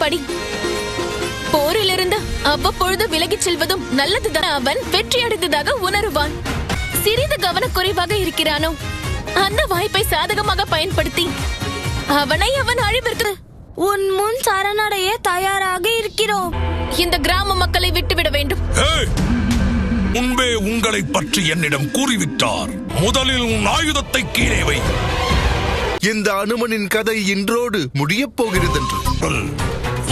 படி. போரிலிருந்து அவ்வப்பொழுது விலகிச் செல்வதும் நல்லதுதான். அவன் வெற்றி அடைந்ததாக உணருவான். சிறிது கவனக்குறைவாக இருக்கிறானோ அந்த வாய்ப்பை சாதகமாக பயன்படுத்தி அவனை அவன் அழிவிற்கு உன் முன் சரணடைய தயாராக இருக்கிறோம். இந்த கிராம மக்களை விட்டுவிட வேண்டும். முன்பே உங்களை பற்றி என்னிடம் கூறிவிட்டார். முதலில் உன் ஆயுதத்தை கீழே வை. இந்த அனுமனின் கதை இன்றோடு முடியப் போகிறதென்று.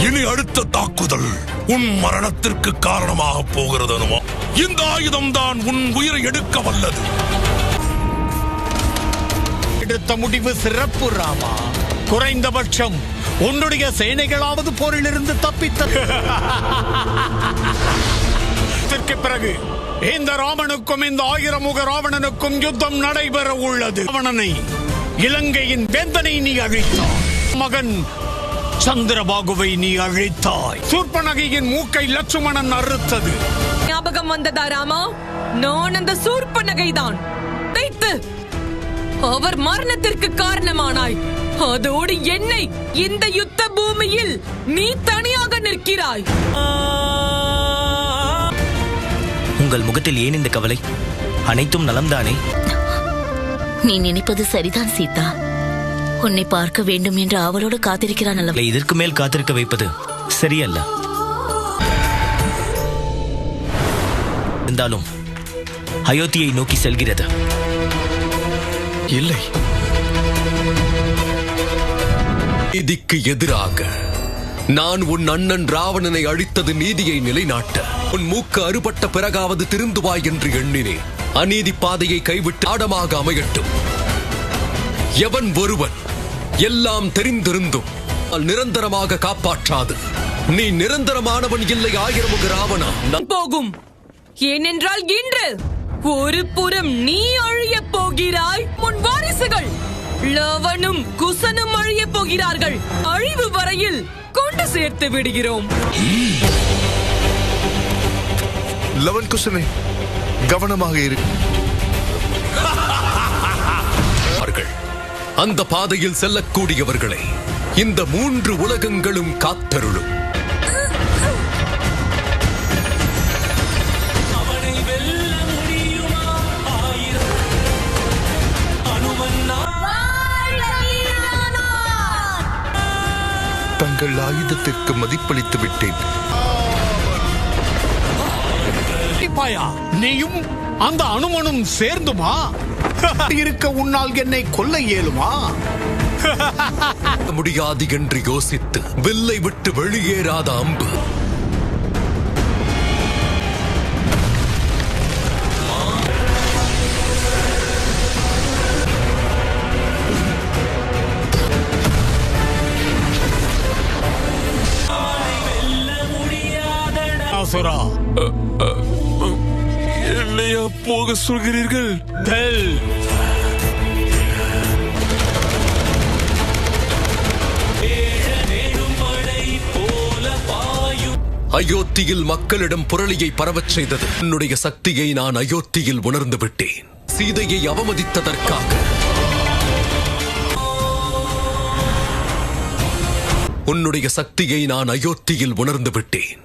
இனி அடுத்த தாக்குதல் உன் மரணத்திற்கு காரணமாக போகிறது அனுமா. இந்த ஆயுதம் தான் உன் உயிரை எடுக்க வல்லது. எடுத்த முடிவு சிறப்பு ராமா. குறைந்தபட்சம் உன்னுடைய சேனைகளாவது போரிலிருந்து தப்பித்த பிறகு இந்த ராவனுக்கும் இந்த 1000 முக ராவணனுக்கும் யுத்தம் நடைபெற உள்ளது. ராவணனை, இலங்கையின் வேந்தனை நீ அழித்தாய். மகன் சந்திரபாகுவை நீ அழித்தாய். சூர்பனகையின் மூக்கை லட்சுமணன் அறுத்தது. ஞாபகம் வந்ததா ராமா? நான் அந்த சூர்பனகைதான். அவர் மரணத்திற்கு காரணமானாய். அதோடு என்னை இந்த யுத்த பூமியில் நீ தனியாக நிற்கிறாய். உங்கள் முகத்தில் ஏன் இந்த கவலை? அனைத்தும் நலம்தானே? நீ நினைப்பது சரிதான் சீதா. உன்னை பார்க்க வேண்டும் என்று அவளோடு காத்திருக்கிறான் அல்லவா? இதற்கு மேல் காத்திருக்க வைப்பது சரியல்ல. இருந்தாலும் அயோத்தியை நோக்கி செல்கிறது. இல்லை, நீதிக்கு எதிராக நான் உன் அண்ணன் ராவணனை அழித்தது நீதியை நிலைநாட்ட. உன் மூக்கு அறுபட்ட பிறகாவது திருந்துவாய் என்று எண்ணினேன். அநீதி பாதையை கைவிட்டு ஆடமாக அமையட்டும். எவன் ஒருவன் எல்லாம் தெரிந்திருந்தும் நிரந்தரமாக காப்பாற்றாது. நீ நிரந்தரமானவன் இல்லை 1000 முக ராவணா. போகும். ஏனென்றால் இன்று ஒரு புறம் நீ அழிய போகிறாய். உன் வாரிசுகள் லவனும் குசனும் அழிய போகிறார்கள். அழிவு வரையில் கொண்டு சேர்த்து விடுகிறோம். லவன் குசனே, கவனமாக இரு. அந்த பாதையில் செல்லக்கூடியவர்களை இந்த 3 உலகங்களும் காத்தருளும். தங்கள் ஆயுதத்திற்கு மதிப்பளித்து விட்டேன். நீயும் அந்த அனுமனும் சேர்ந்துமா இருக்க உன்னால் என்னை கொல்ல இயலுமா? முடியாது என்று யோசித்து வில்லை விட்டு வெளியேறாத அம்பு என்னையா போக சொல்கிறீர்கள்? அயோத்தியில் மக்களிடம் புரளியை பரவச் செய்தது உன்னுடைய சக்தியை நான் அயோத்தியில் உணர்ந்து விட்டேன். சீதையை அவமதித்ததற்காக உன்னுடைய சக்தியை நான் அயோத்தியில் உணர்ந்து விட்டேன்.